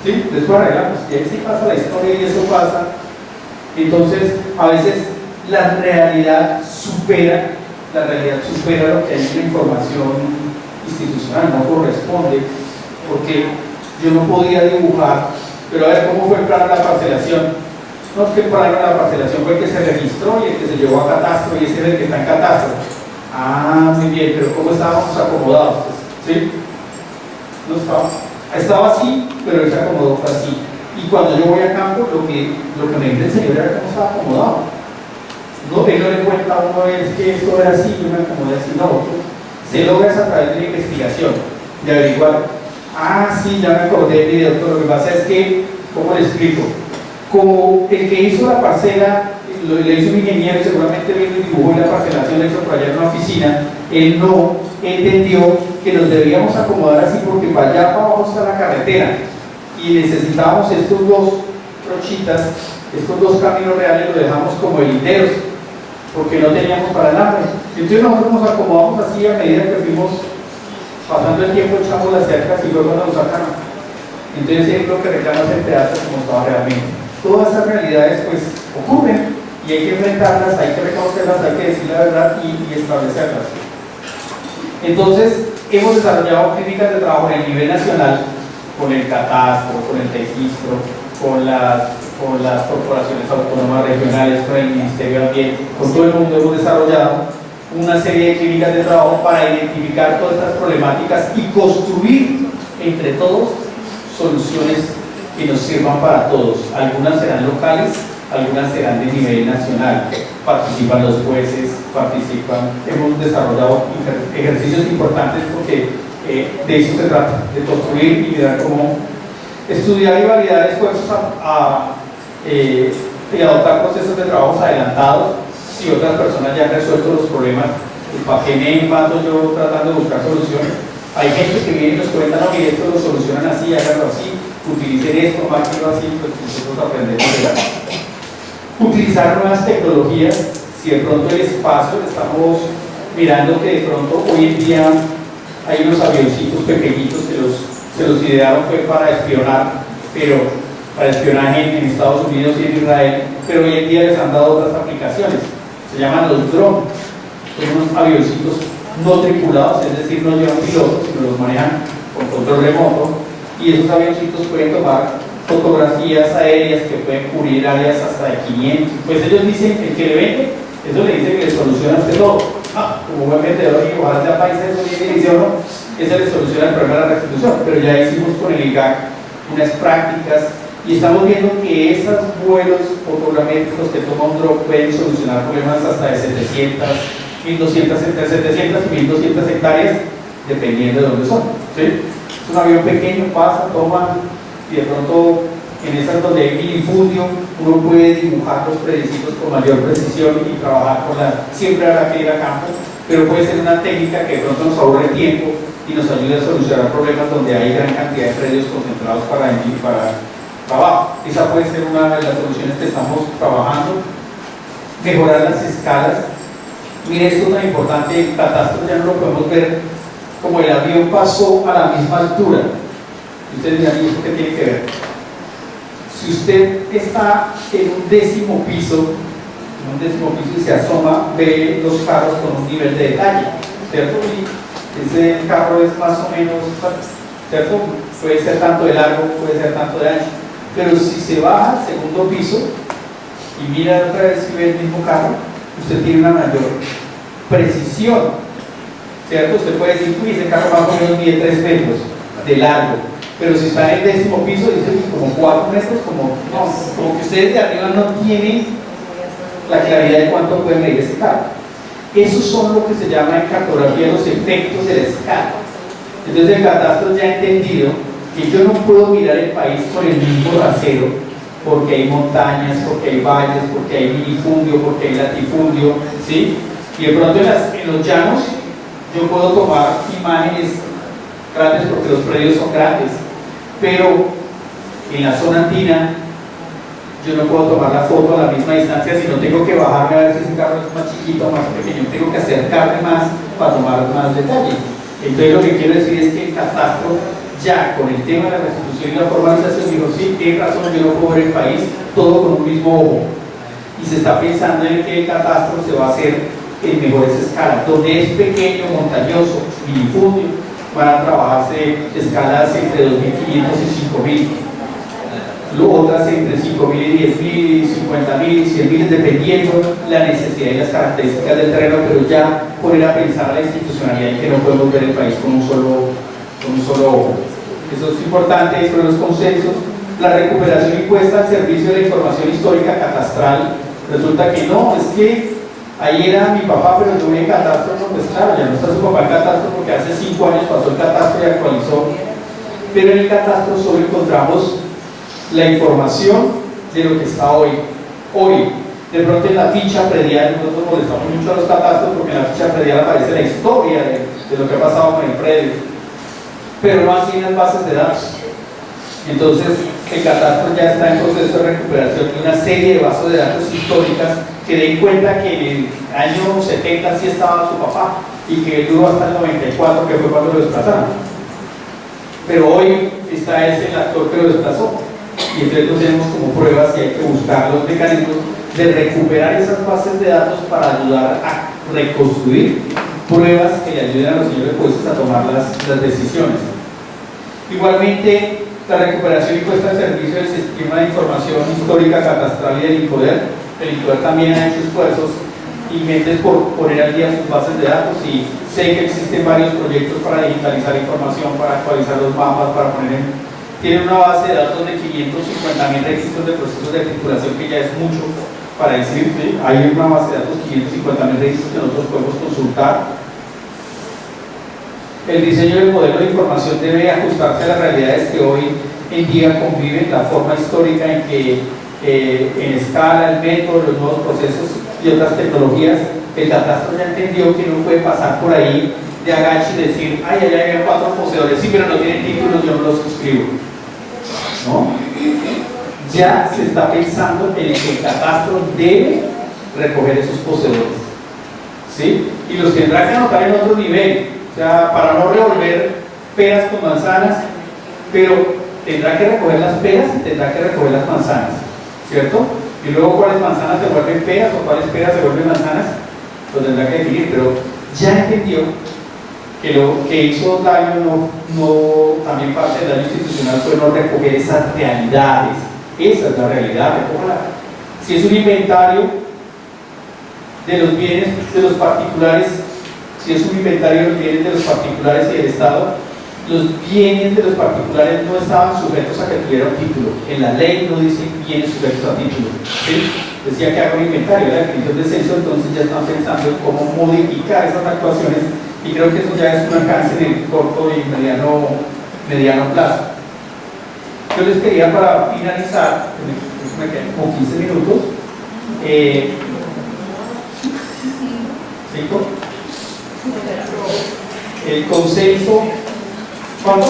¿Sí? Después arreglamos. Y ahí sí pasa la historia y eso pasa. Entonces, a veces la realidad supera lo que hay en la información institucional, no corresponde, porque yo no podía dibujar, pero a ver cómo fue el plano de la parcelación. No es que el plano de la parcelación fue el que se registró y el que se llevó a catastro y ese es el que está en catastro. Ah, muy bien, pero ¿cómo estábamos acomodados? ¿Sí? No estaba así, pero él se acomodó así. Y cuando yo voy a campo, lo que me dice el señor era cómo estaba acomodado. No, él no le cuenta a uno es que esto era así, yo me acomodé así, no. Se logra a través de la investigación, de averiguar. Ah, sí, ya me acordé del video, pero lo que pasa es que, ¿cómo le explico? Como el que hizo la parcela, le hizo un ingeniero, seguramente vio el dibujo y la parcelación la hizo por allá en una oficina, él no entendió que nos debíamos acomodar así porque para allá para abajo está la carretera y necesitábamos estos dos trochitas, estos dos caminos reales, lo dejamos como linderos porque no teníamos para el hambre. Entonces nosotros nos acomodamos así a medida que fuimos pasando el tiempo, echamos las cercas y luego nos sacaron. Entonces es lo que reclama el teatro como estaba realmente. Todas esas realidades pues ocurren y hay que enfrentarlas, hay que reconocerlas, hay que decir la verdad y establecerlas. Entonces hemos desarrollado clínicas de trabajo en el nivel nacional con el catastro, con el registro, con las con las corporaciones autónomas regionales, con el Ministerio de Ambiente, con todo el mundo hemos desarrollado una serie de clínicas de trabajo para identificar todas estas problemáticas y construir entre todos soluciones que nos sirvan para todos. Algunas serán locales, algunas serán de nivel nacional. Participan los jueces, hemos desarrollado ejercicios importantes porque de eso se trata, de construir y mirar cómo estudiar y validar esfuerzos y adoptar procesos de trabajos adelantados. Si otras personas ya han resuelto los problemas, ¿para qué me mato yo tratando de buscar soluciones? Hay gente que viene y nos cuenta, no, que esto lo solucionan así, háganlo así, utilicen esto, máquenlo así, pues nosotros aprendemos de la... Utilizar nuevas tecnologías. Si de pronto el espacio, estamos mirando que de pronto hoy en día hay unos avioncitos pequeñitos que se los idearon fue para espionar, pero para espionaje en Estados Unidos y en Israel, pero hoy en día les han dado otras aplicaciones. Se llaman los drones. Son unos avioncitos no tripulados, es decir, no llevan pilotos, sino los manejan con control remoto, y esos avioncitos pueden tomar fotografías aéreas que pueden cubrir áreas hasta de 500. Pues ellos dicen que el que le vende, eso le dice que le soluciona a usted todo. Como buen vendedor y ojalá sea país, eso viene y dice, no, eso le soluciona el problema de la restitución. Pero ya hicimos con el IGAC unas prácticas y estamos viendo que esos vuelos fotogramétricos que toma un dron pueden solucionar problemas hasta de 700, 1200, entre 700 y 1200 hectáreas, dependiendo de dónde son. ¿Sí? Es un avión pequeño, pasa, toma, y de pronto en esas donde hay minifundio uno puede dibujar los predecitos con mayor precisión y trabajar con siempre habrá que ir a campo, pero puede ser una técnica que de pronto nos ahorre tiempo y nos ayude a solucionar problemas donde hay gran cantidad de predios concentrados para abajo. Esa puede ser una de las soluciones que estamos trabajando. Mejorar las escalas. Mire, esto es tan importante, el catastro ya no lo podemos ver como el avión pasó a la misma altura. Y ustedes dirán, ¿y eso qué tiene que ver? Si usted está en un décimo piso y se asoma, ve los carros con un nivel de detalle, ¿cierto? Y ese carro es más o menos, ¿cierto? Puede ser tanto de largo, puede ser tanto de ancho. Pero si se baja al segundo piso y mira otra vez y ve el mismo carro, usted tiene una mayor precisión, ¿cierto? Usted puede decir, uy, ese carro más o menos mide 3 metros de largo, pero si está en el décimo piso, dice como 4 metros, como que ustedes de arriba no tienen la claridad de cuánto puede medir ese carro. Esos son lo que se llama en cartografía los efectos de la escala. Entonces el catastro ya ha entendido que yo no puedo mirar el país con el mismo rasero, porque hay montañas, porque hay valles, porque hay minifundio, porque hay latifundio, ¿sí? Y de pronto en los llanos yo puedo tomar imágenes grandes porque los predios son grandes, pero en la zona andina yo no puedo tomar la foto a la misma distancia, sino tengo que bajarme a ver si ese carro es más chiquito o más pequeño, tengo que acercarme más para tomar más detalle. Entonces lo que quiero decir es que el catastro ya con el tema de la restitución y la formalización dijo, sí, tiene razón, yo no puedo ver el país todo con un mismo ojo, y se está pensando en que el catastro se va a hacer en mejores escalas, donde es pequeño, montañoso, minifundio, van a trabajarse escalas entre 2.500 y 5.000, otras entre 5.000 y 10.000, 50.000 y 100.000, dependiendo la necesidad y las características del terreno, pero ya poner a pensar a la institucionalidad en que no podemos ver el país con un solo ojo. Eso es importante, eso de los consensos. La recuperación y puesta al servicio de la información histórica catastral. Resulta que no, es que ahí era mi papá, pero yo vi el catastro, no, pues claro, ya no está su papá en catastro porque hace 5 años pasó el catastro y actualizó. Pero en el catastro solo encontramos la información de lo que está hoy. De pronto en la ficha predial, nosotros molestamos mucho a los catastros porque en la ficha predial aparece la historia de lo que ha pasado con el predio, pero no así en las bases de datos. Entonces el catastro ya está en proceso de recuperación de una serie de bases de datos históricas que den cuenta que en el año 70 sí estaba su papá y que duró hasta el 94, que fue cuando lo desplazaron, pero hoy está ese el actor que lo desplazó, y entonces no tenemos como pruebas y hay que buscar los mecanismos de recuperar esas bases de datos para ayudar a reconstruir pruebas que le ayuden a los señores jueces a tomar las decisiones. Igualmente, la recuperación y puesta al servicio del sistema de información histórica catastral y del INCODER. El INCODER también ha hecho esfuerzos ingentes por poner al día sus bases de datos, y sé que existen varios proyectos para digitalizar información, para actualizar los mapas, para poner en... Tiene una base de datos de 550.000 registros de procesos de titulación, que ya es mucho para decir, ¿sí? Hay una base de datos, 550.000 registros que nosotros podemos consultar. El diseño del modelo de información debe ajustarse a las realidades que hoy en día conviven, la forma histórica en que en escala, el método, los nuevos procesos y otras tecnologías. El catastro ya entendió que no puede pasar por ahí de agache y decir, ay, allá había 4 poseedores, sí, pero no tienen títulos, yo no los suscribo. ¿No? Ya se está pensando en que el catastro debe recoger esos poseedores, ¿sí? Y los tendrá que anotar en otro nivel, o sea, para no revolver peras con manzanas, pero tendrá que recoger las peras y tendrá que recoger las manzanas, ¿cierto? Y luego cuáles manzanas se vuelven peras o cuáles peras se vuelven manzanas, lo tendrá que definir, pero ya entendió que lo que hizo daño también parte del daño institucional fue no recoger esas realidades. Esa es la realidad. Si es un inventario de los bienes de los particulares, si es un inventario de los bienes de los particulares y del Estado, los bienes de los particulares no estaban sujetos a que tuviera un título. En la ley no dice bienes sujetos a título, ¿sí? Decía que haga un inventario, la definición de censo, entonces ya están pensando en cómo modificar esas actuaciones, y creo que eso ya es un alcance en el corto y mediano plazo. Yo les quería, para finalizar, me quedan como 15 minutos, 5, el consenso, ¿cuánto?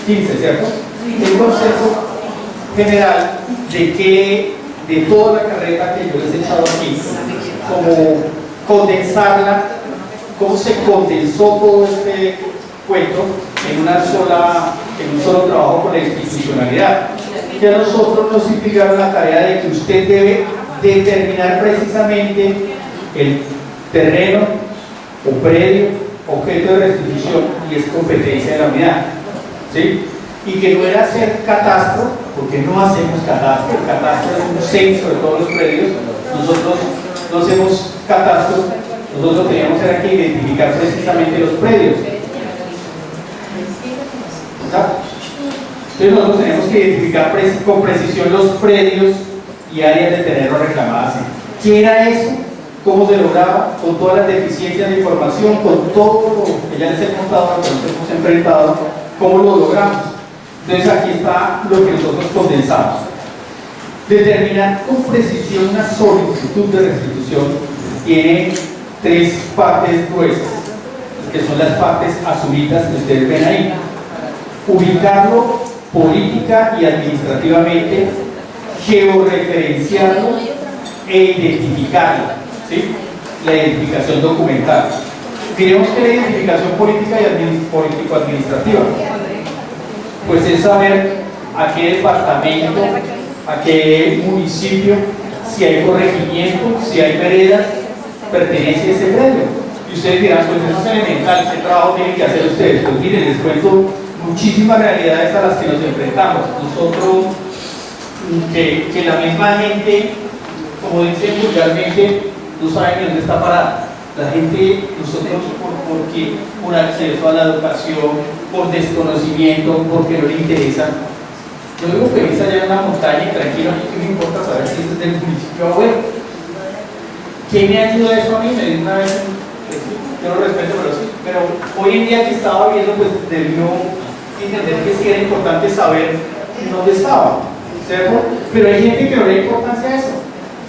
15, ¿cierto? El consenso general de toda la carrera que yo les he echado aquí, como condensarla, cómo se condensó todo este cuento en un solo trabajo con la institucionalidad. Que a nosotros nos implicaron la tarea de que usted debe determinar precisamente el terreno o predio, objeto de restitución, y es competencia de la unidad, ¿sí? Y que no era hacer catastro, porque no hacemos catastro. El catastro es un censo de todos los predios. Nosotros no hacemos catastro, nosotros teníamos que identificar precisamente los predios. Entonces nosotros tenemos que identificar con precisión los predios y áreas de terreno reclamadas. ¿Qué era eso? ¿Cómo se lograba? Con todas las deficiencias de información, con todo lo que ya les he contado, que nos hemos enfrentado, ¿cómo lo logramos? Entonces aquí está lo que nosotros condensamos. Determinar con precisión una solicitud de restitución tiene 3 partes gruesas, que son las partes azulitas que ustedes ven ahí. Ubicarlo política y administrativamente, georreferenciarlo e identificarlo, ¿sí? La identificación documental. Diremos que la identificación política y político-administrativa, pues es saber a qué departamento, a qué municipio, si hay corregimiento, si hay veredas, pertenece a ese predio. Y ustedes dirán, pues eso es elemental, ¿qué trabajo tienen que hacer ustedes? Pues miren, les cuento muchísimas realidades a las que nos enfrentamos. Nosotros, que la misma gente, como dicen vulgarmente, no saben ni dónde está parada. La gente, nosotros, porque por acceso a la educación, por desconocimiento, porque no le interesa. Yo vivo feliz allá en la montaña y tranquilo, ¿qué me importa saber si es del municipio abuelo? ¿Qué me ayuda eso a mí? Me dijo una vez, yo lo respeto, pero hoy en día que estaba viendo, pues debió entender que sí era importante saber dónde estaba, ¿cierto? Pero hay gente que no le da importancia a eso,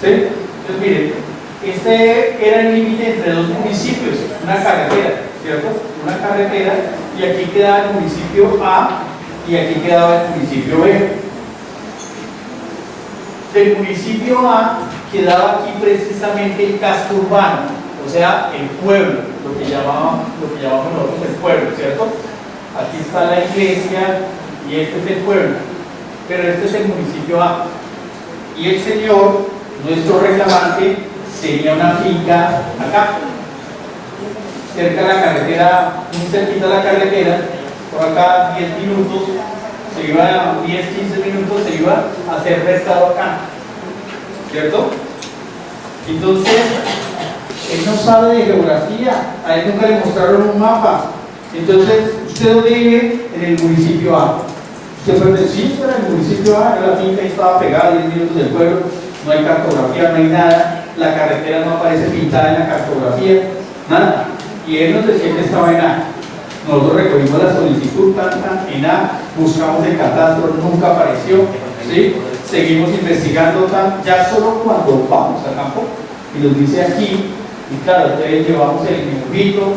¿sí? Entonces miren, este era el límite entre 2 municipios, una carretera, ¿cierto? Una carretera, y aquí quedaba el municipio A y aquí quedaba el municipio B. Del municipio A quedaba aquí precisamente el casco urbano, o sea, el pueblo, lo que llamamos nosotros el pueblo, ¿cierto? Aquí está la iglesia y este es el pueblo, pero este es el municipio A. Y el señor, nuestro reclamante, tenía una finca acá, cerca de la carretera, muy cerquita de la carretera, por acá 10 minutos, se iba 10, 15 minutos, se iba a hacer restado acá, ¿cierto? Entonces, él no sabe de geografía, a él nunca le mostraron un mapa. Entonces, ¿usted dónde vive? En el municipio A. Usted puede decir, sí, en el municipio A, la finca estaba pegada a 10 minutos del pueblo, no hay cartografía, no hay nada, la carretera no aparece pintada en la cartografía, nada. Y él nos decía que estaba en A. Nosotros recogimos la solicitud en A, buscamos el catastro, nunca apareció, ¿sí? Seguimos investigando ya solo cuando vamos al campo y nos dice aquí, y claro, entonces llevamos el dibujito,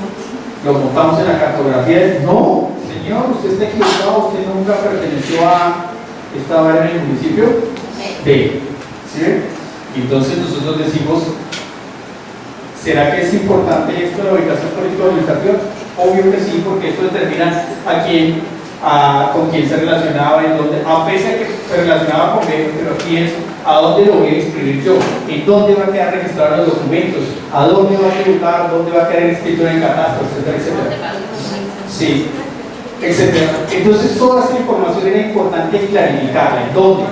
lo montamos en la cartografía. No, señor, usted está equivocado, usted nunca perteneció a, estaba en el municipio B, ¿sí? Entonces nosotros decimos, ¿será que es importante esto de la ubicación político-administrativa? Obvio que sí, porque esto determina con quién se relacionaba, en dónde, a pesar de que se relacionaba con B, pero aquí es a dónde lo voy a escribir yo, en dónde va a quedar registrado los documentos, a dónde va a tributar, dónde va a quedar escrito en el catastro, etcétera, etcétera. Sí, etcétera. Entonces toda esta información era importante clarificarla, en dónde,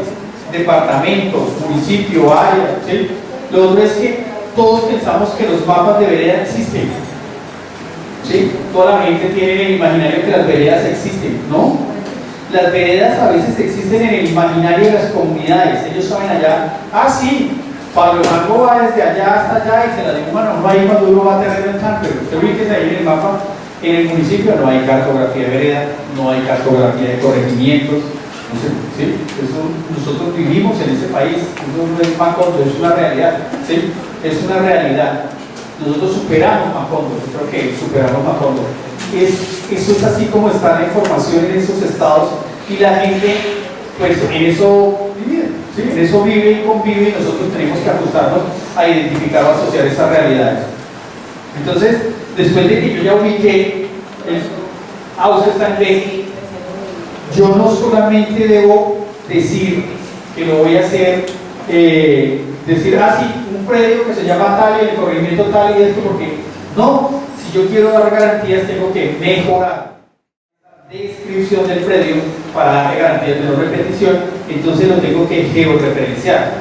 departamento, municipio, área, ¿sí? Lo otro es que todos pensamos que los mapas de vereda existen, ¿sí? Toda la gente tiene en el imaginario que las veredas existen, ¿no? Las veredas a veces existen en el imaginario de las comunidades. Ellos saben allá, sí, Pablo Mango va desde allá hasta allá y se la dibujan a uno ahí cuando uno va a terreno en San Pedro. Usted ubique ahí en el mapa, en el municipio no hay cartografía de vereda, no hay cartografía de corregimientos. No sé, ¿sí? Nosotros vivimos en ese país, eso no es Macondo, es una realidad, ¿sí? Es una realidad. Nosotros superamos Macondo, yo creo que superamos Macondo. Eso es así como está la información en esos estados y la gente, pues en eso vive, ¿sí? En eso vive y convive y nosotros tenemos que ajustarnos a identificar o asociar esas realidades. Entonces, después de que yo ya ubiqué, usted está en B, yo no solamente debo decir que lo voy a hacer, decir, sí, un predio que se llama tal y el corregimiento tal y esto, porque no, si yo quiero dar garantías tengo que mejorar la descripción del predio para darle garantías de no repetición, entonces lo tengo que georreferenciar,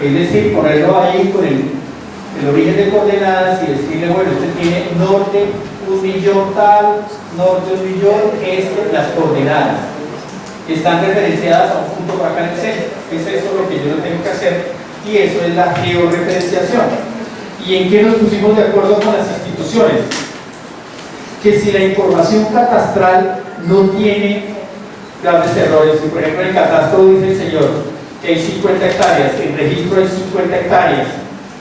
es decir, ponerlo ahí con el origen de coordenadas y decirle, bueno, usted tiene norte 1.000.000 tal, norte 1.000.000, las coordenadas están referenciadas a un punto por acá en el centro. Es eso lo que yo no tengo que hacer y eso es la georreferenciación. ¿Y en qué nos pusimos de acuerdo con las instituciones? Que si la información catastral no tiene grandes errores, si por ejemplo en el catastro dice el señor que hay 50 hectáreas, en registro hay 50 hectáreas,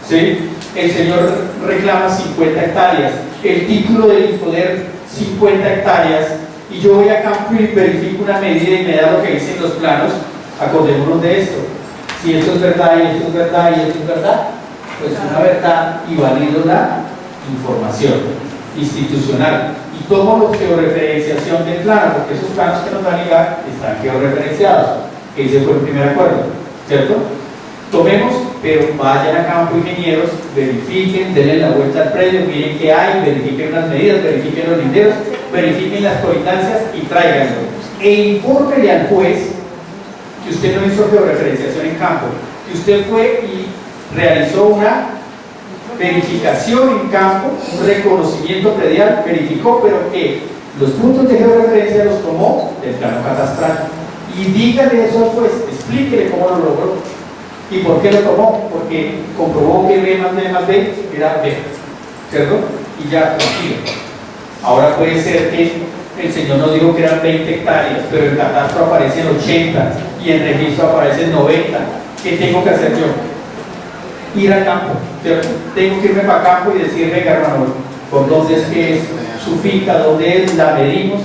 ¿sí? El señor reclama 50 hectáreas, el título del poder 50 hectáreas, y yo voy a campo y verifico una medida y me da lo que dicen los planos, acordémonos de esto. Si esto es verdad y esto es verdad y esto es verdad, pues una verdad y valido la información institucional. Y tomo la georreferenciación del plano, porque esos planos que nos van a ligar están georreferenciados. Ese fue el primer acuerdo, ¿cierto? Tomemos, pero vayan a campo ingenieros, verifiquen, denle la vuelta al predio, miren qué hay, verifiquen las medidas, verifiquen los linderos, verifiquen las colindancias y tráiganlo. E infórmele al juez que usted no hizo georreferenciación en campo, que usted fue y realizó una verificación en campo, un reconocimiento predial, verificó, pero que los puntos de georreferencia los tomó del plano catastral. Y dígale eso al juez, explíquele cómo lo logró. ¿Y por qué lo tomó? Porque comprobó que B más B más B era B, ¿cierto? Y ya tranquilo. Ahora puede ser que el señor nos dijo que eran 20 hectáreas, pero en catastro aparecen 80 y en registro aparecen 90. ¿Qué tengo que hacer yo? Ir al campo, ¿cierto? Tengo que irme para campo y decir, venga hermano, ¿por dónde es que es su finca? ¿Dónde es? La medimos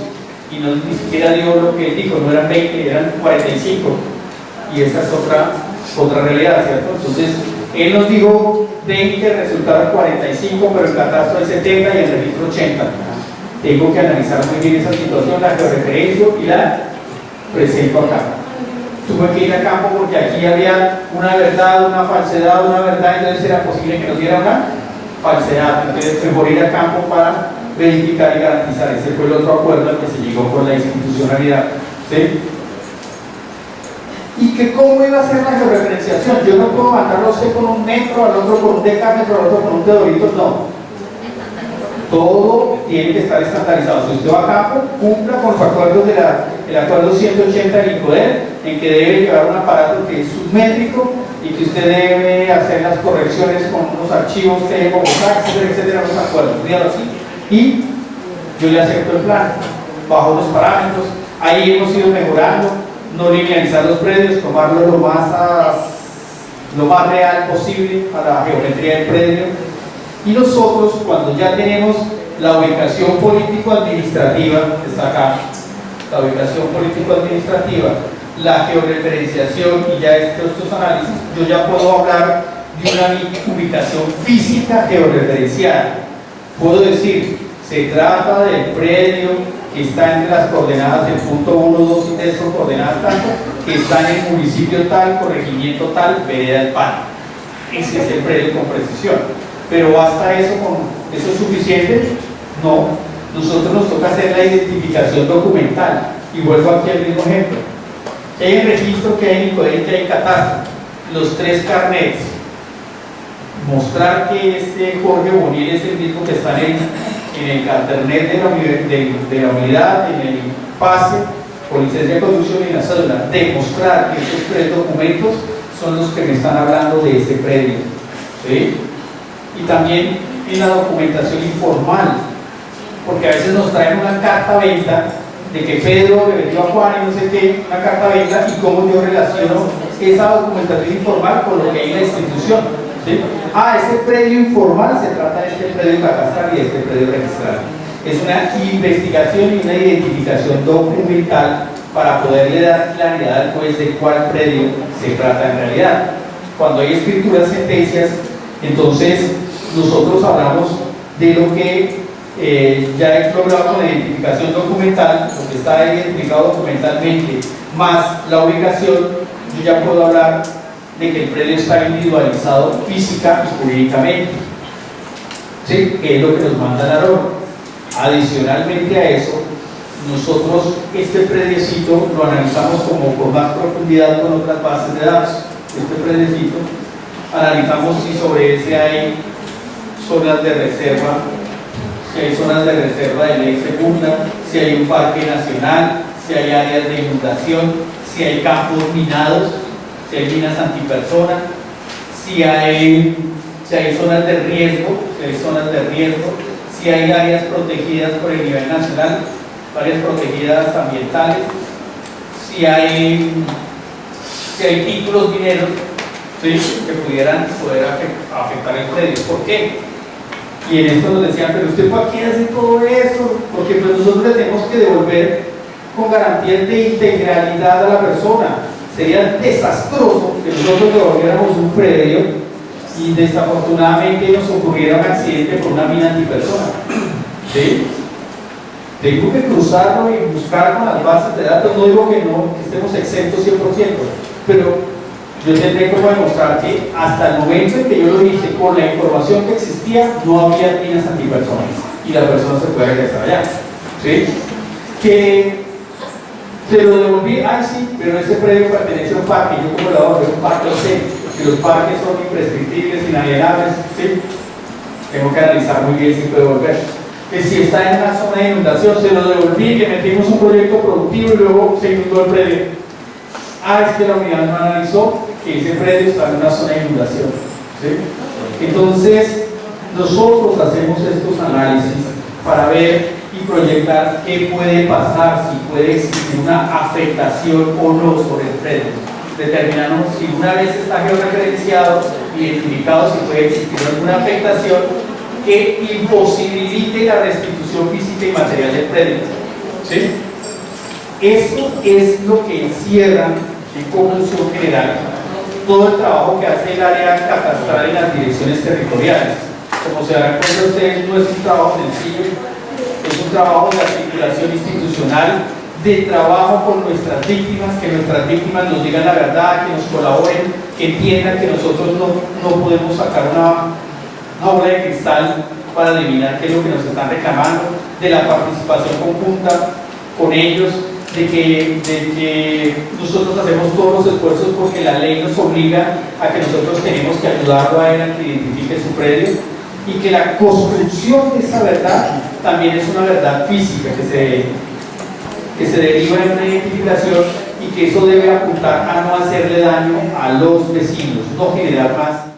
y no, ni siquiera dio lo que él dijo, no eran 20, eran 45. Y esa es otra realidad, ¿cierto? Entonces, él nos dijo 20, resultaron 45, pero el catastro hay 70 y el registro 80. Tengo que analizar muy bien esa situación, la georreferencio y la presento acá. Tuve que ir a campo porque aquí había una verdad, una falsedad, una verdad, entonces era posible que nos diera una falsedad. Entonces, mejor ir a campo para verificar y garantizar. Ese fue el otro acuerdo al que se llegó con la institucionalidad, ¿sí? Y que cómo iba a ser la georreferenciación. Yo no puedo mandarlo a usted con un metro, al otro con un decámetro, al otro con un teodolito, no. Todo tiene que estar estandarizado. Si usted va a campo, cumpla con los acuerdos del acuerdo 180 del INCODER, en que debe llevar un aparato que es submétrico y que usted debe hacer las correcciones con unos archivos que como etcétera, etcétera, los acuerdos, dígalo así. Y yo le acepto el plan, bajo los parámetros. Ahí hemos ido mejorando, no linealizar los predios, tomarlo lo más real posible a la geometría del predio. Y nosotros, cuando ya tenemos la ubicación político-administrativa, que está acá, la ubicación político-administrativa, la georreferenciación y ya estos análisis, yo ya puedo hablar de una ubicación física georreferenciada. Puedo decir, se trata del predio que está entre las coordenadas del punto 1, 2 y 3 con coordenadas tanto, que está en el municipio tal, corregimiento tal, vereda del Pan. Ese es el predio con precisión. Pero basta eso, ¿eso es suficiente? No, nosotros nos toca hacer la identificación documental. Y vuelvo aquí al mismo ejemplo. Que hay el registro, que hay INCODER, que hay catastro, los 3 carnets. Mostrar que este Jorge Bonil es el mismo que está en el carnet de la unidad, en el pase, con licencia de conducción y en la cédula. Demostrar que esos 3 documentos son los que me están hablando de ese predio. ¿Sí? Y también en la documentación informal, porque a veces nos traen una carta venta de que Pedro le vendió a Juan y no sé qué, una carta venta, y cómo yo relaciono esa documentación informal con lo que hay en la institución. ¿Sí? Ese predio informal se trata de este predio catastral y de este predio registral. Es una investigación y una identificación documental para poderle dar claridad al juez de cuál predio se trata en realidad. Cuando hay escrituras, sentencias, entonces nosotros hablamos de lo que ya he logrado con la identificación documental, lo que está identificado documentalmente, más la ubicación. Yo ya puedo hablar de que el predio está individualizado física y jurídicamente, ¿sí? Que es lo que nos manda la norma. Adicionalmente a eso, nosotros este prediecito lo analizamos como con más profundidad con otras bases de datos. Este prediecito analizamos si sobre ese hay zonas de reserva, si hay zonas de reserva de ley segunda, si hay un parque nacional, si hay áreas de inundación, si hay campos minados, si hay minas antipersona, si hay zonas de riesgo, si hay áreas protegidas por el nivel nacional, áreas protegidas ambientales, si hay títulos mineros, ¿sí? Que pudieran afectar el predio. ¿Por qué? Y en esto nos decían, pero usted ¿para qué hace todo eso? Porque pues nosotros le tenemos que devolver con garantías de integralidad a la persona. Sería desastroso que nosotros devolviéramos un predio y desafortunadamente nos ocurriera un accidente por una mina antipersona. ¿Sí? Tengo que cruzarlo y buscar con las bases de datos. No digo que no, que estemos exentos 100%, pero yo tendré que demostrar que hasta el momento en que yo lo hice, con la información que existía, no había minas antipersonas y la persona se puede regresar allá. ¿Sí? Que se lo devolví, sí, pero ese predio pertenece a un parque. Yo como la devolví a un parque, lo sé, que los parques son imprescriptibles, inalienables. ¿Sí? Tengo que analizar muy bien si puedo devolver. Que si está en una zona de inundación, se lo devolví, que metimos un proyecto productivo y luego se inundó el predio. Es que la unidad no analizó que ese predio está en una zona de inundación. ¿Sí? Entonces, nosotros hacemos estos análisis para ver y proyectar qué puede pasar, si puede existir una afectación o no sobre el predio. Determinamos si una vez está georreferenciado, identificado si puede existir alguna afectación que imposibilite la restitución física y material del predio. ¿Sí? Eso es lo que encierra en conclusión general todo el trabajo que hace el área catastral en las direcciones territoriales. Como se darán cuenta ustedes, no es un trabajo sencillo, es un trabajo de articulación institucional, de trabajo con nuestras víctimas, que nuestras víctimas nos digan la verdad, que nos colaboren, que entiendan que nosotros no podemos sacar una bola de cristal para adivinar qué es lo que nos están reclamando, de la participación conjunta con ellos, de que nosotros hacemos todos los esfuerzos porque la ley nos obliga a que nosotros tenemos que ayudarlo a él a que identifique su predio, y que la construcción de esa verdad también es una verdad física que se deriva en una identificación, y que eso debe apuntar a no hacerle daño a los vecinos, no generar más